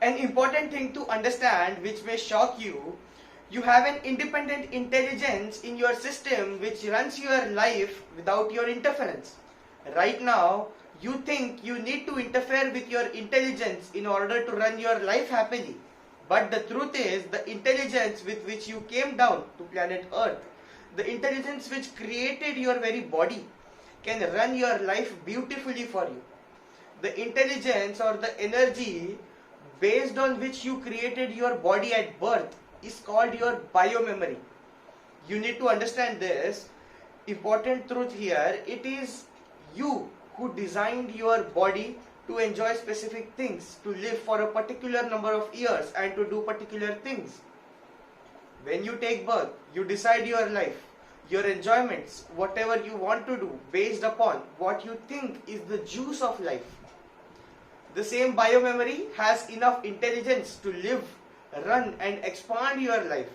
An important thing to understand, which may shock you, you have an independent intelligence in your system which runs your life without your interference. Right now, you think you need to interfere with your intelligence in order to run your life happily. But the truth is, the intelligence with which you came down to planet Earth, the intelligence which created your very body, can run your life beautifully for you. The intelligence or the energy based on which you created your body at birth is called your biomemory. You need to understand this important truth here. It is you who designed your body to enjoy specific things, to live for a particular number of years and to do particular things. When you take birth, you decide your life, your enjoyments, whatever you want to do based upon what you think is the juice of life. The same biomemory has enough intelligence to live, run and expand your life.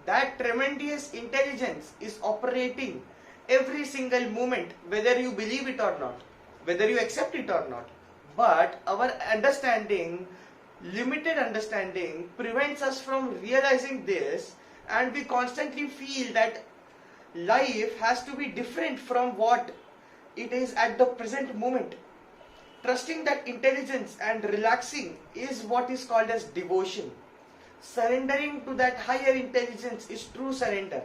That tremendous intelligence is operating every single moment, whether you believe it or not, whether you accept it or not. But our understanding, limited understanding, prevents us from realizing this, and we constantly feel that life has to be different from what it is at the present moment. Trusting that intelligence and relaxing is what is called as devotion. Surrendering to that higher intelligence is true surrender.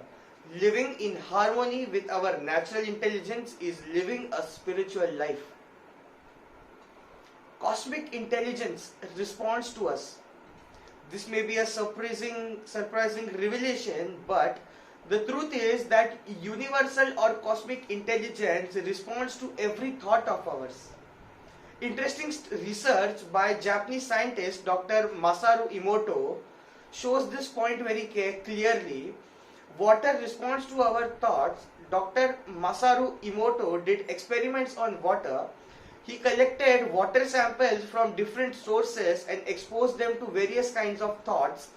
Living in harmony with our natural intelligence is living a spiritual life. Cosmic intelligence responds to us. This may be a surprising revelation, but the truth is that universal or cosmic intelligence responds to every thought of ours. Interesting research by Japanese scientist Dr. Masaru Emoto shows this point very clearly. Water responds to our thoughts. Dr. Masaru Emoto did experiments on water. He collected water samples from different sources and exposed them to various kinds of thoughts.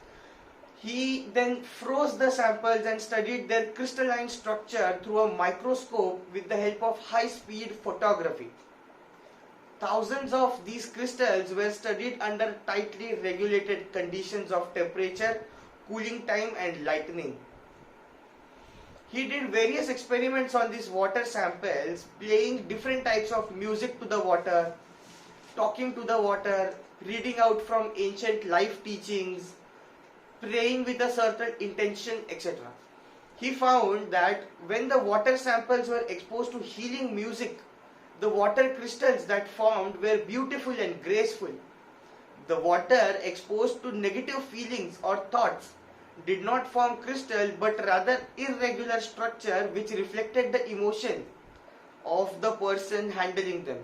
He then froze the samples and studied their crystalline structure through a microscope with the help of high-speed photography. Thousands of these crystals were studied under tightly regulated conditions of temperature, cooling time and lightning. He did various experiments on these water samples, playing different types of music to the water, talking to the water, reading out from ancient life teachings, praying with a certain intention, etc. He found that when the water samples were exposed to healing music, the water crystals that formed were beautiful and graceful. The water exposed to negative feelings or thoughts did not form crystal but rather irregular structure which reflected the emotion of the person handling them.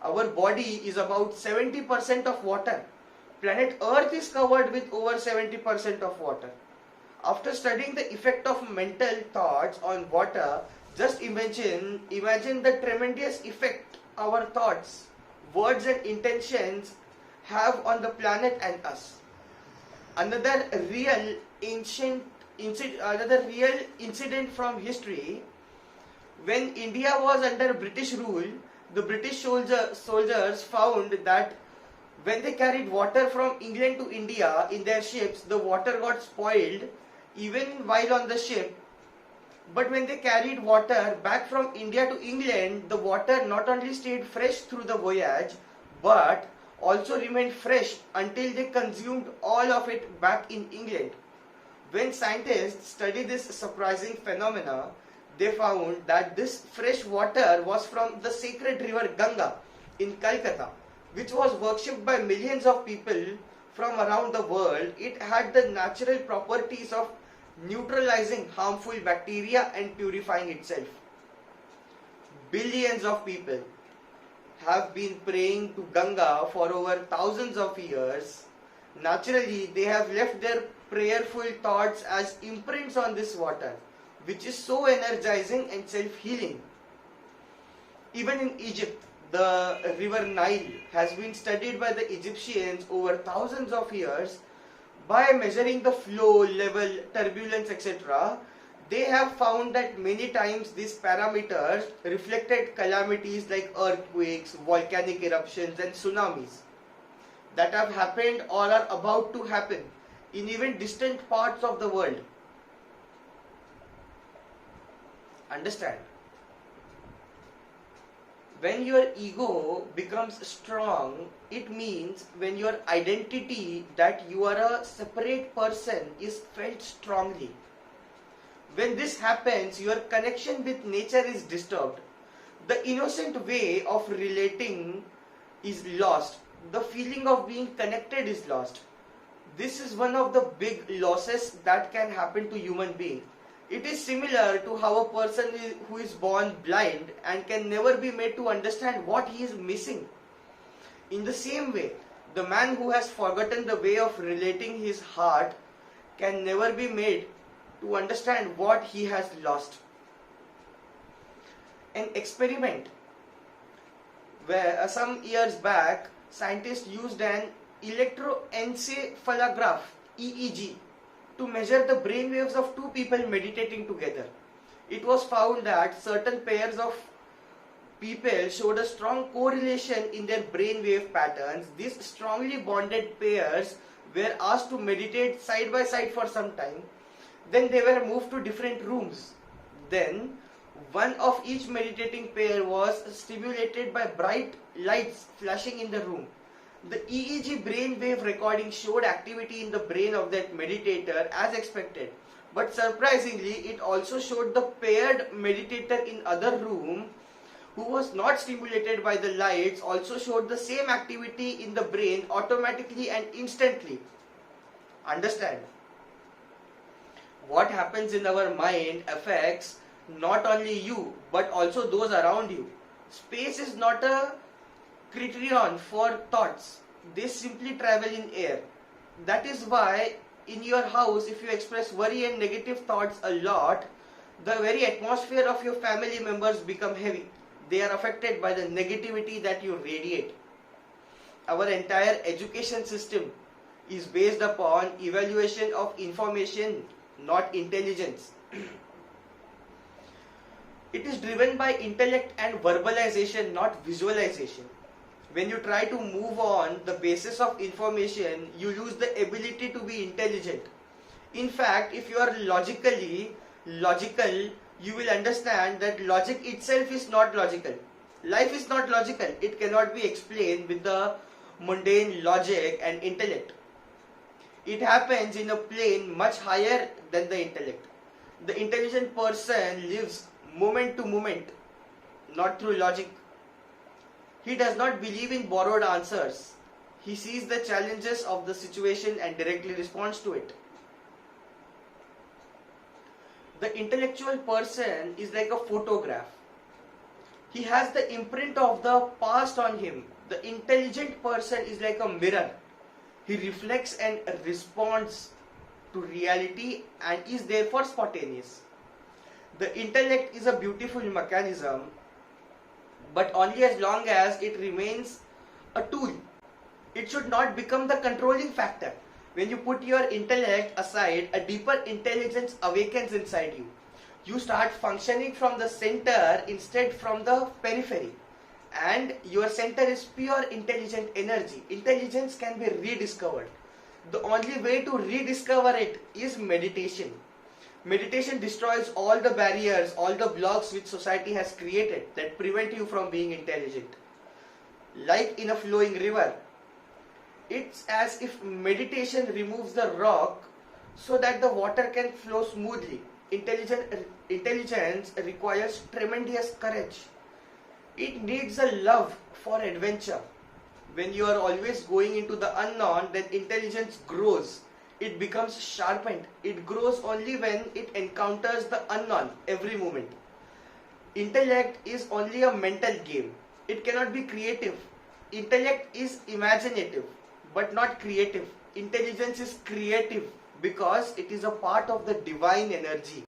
Our body is about 70% of water. Planet Earth is covered with over 70% of water. After studying the effect of mental thoughts on water, just imagine the tremendous effect our thoughts, words and intentions have on the planet and us. Another real incident from history: when India was under British rule, the British soldiers found that when they carried water from England to India in their ships, the water got spoiled even while on the ship. But when they carried water back from India to England, the water not only stayed fresh through the voyage, but also remained fresh until they consumed all of it back in England. When scientists studied this surprising phenomena, they found that this fresh water was from the sacred river Ganga in Calcutta, which was worshipped by millions of people from around the world. It had the natural properties of neutralizing harmful bacteria and purifying itself. Billions of people have been praying to Ganga for over thousands of years. Naturally, they have left their prayerful thoughts as imprints on this water, which is so energizing and self-healing. Even in Egypt, the river Nile has been studied by the Egyptians over thousands of years. By measuring the flow, level, turbulence, etc., they have found that many times these parameters reflected calamities like earthquakes, volcanic eruptions and tsunamis. that have happened or are about to happen in even distant parts of the world. Understand? When your ego becomes strong, it means when your identity that you are a separate person is felt strongly. When this happens, your connection with nature is disturbed. The innocent way of relating is lost. The feeling of being connected is lost. This is one of the big losses that can happen to human being. It is similar to how a person who is born blind and can never be made to understand what he is missing. In the same way, the man who has forgotten the way of relating his heart can never be made to understand what he has lost. An experiment where some years back scientists used an electroencephalograph EEG to measure the brain waves of two people meditating together. It was found that certain pairs of people showed a strong correlation in their brain wave patterns. These strongly bonded pairs were asked to meditate side by side for some time. Then they were moved to different rooms. Then one of each meditating pair was stimulated by bright lights flashing in the room. The EEG brainwave recording showed activity in the brain of that meditator as expected. But surprisingly, it also showed the paired meditator in other room who was not stimulated by the lights also showed the same activity in the brain automatically and instantly. Understand? What happens in our mind affects not only you but also those around you. Space is not a criterion for thoughts. They simply travel in air. That is why in your house, if you express worry and negative thoughts a lot, the very atmosphere of your family members become heavy. They are affected by the negativity that you radiate. Our entire education system is based upon evaluation of information, not intelligence. It is driven by intellect and verbalization, not visualization. When you try to move on the basis of information, you lose the ability to be intelligent. In fact, if you are logical, you will understand that logic itself is not logical. Life is not logical. It cannot be explained with the mundane logic and intellect. It happens in a plane much higher than the intellect. The intelligent person lives moment to moment, not through logic. He does not believe in borrowed answers. He sees the challenges of the situation and directly responds to it. The intellectual person is like a photograph. He has the imprint of the past on him. The intelligent person is like a mirror. He reflects and responds to reality and is therefore spontaneous. The intellect is a beautiful mechanism, but only as long as it remains a tool. It should not become the controlling factor. When you put your intellect aside, a deeper intelligence awakens inside you. You start functioning from the center instead from the periphery. And your center is pure intelligent energy. Intelligence can be rediscovered. The only way to rediscover it is meditation. Meditation destroys all the barriers, all the blocks which society has created that prevent you from being intelligent. Like in a flowing river, it's as if meditation removes the rock so that the water can flow smoothly. Intelligence requires tremendous courage. It needs a love for adventure. When you are always going into the unknown, then intelligence grows. It becomes sharpened. It grows only when it encounters the unknown every moment. Intellect is only a mental game. It cannot be creative. Intellect is imaginative, but not creative. Intelligence is creative because it is a part of the divine energy.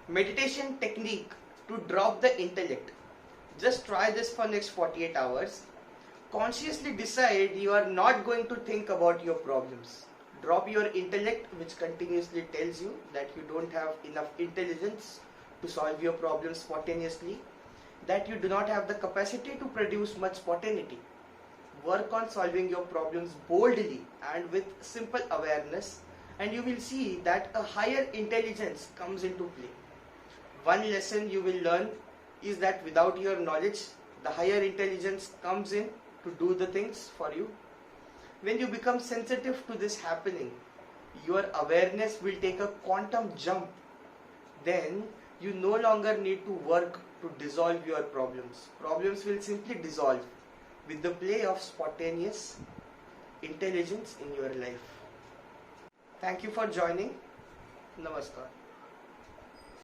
Meditation technique to drop the intellect. Just try this for next 48 hours. Consciously decide you are not going to think about your problems. Drop your intellect, which continuously tells you that you don't have enough intelligence to solve your problems spontaneously, that you do not have the capacity to produce much spontaneity. work on solving your problems boldly and with simple awareness, and you will see that a higher intelligence comes into play. One lesson you will learn is that without your knowledge, the higher intelligence comes in to do the things for you. When you become sensitive to this happening, your awareness will take a quantum jump. Then you no longer need to work to dissolve your problems. Problems will simply dissolve with the play of spontaneous intelligence in your life. Thank you for joining. Namaskar.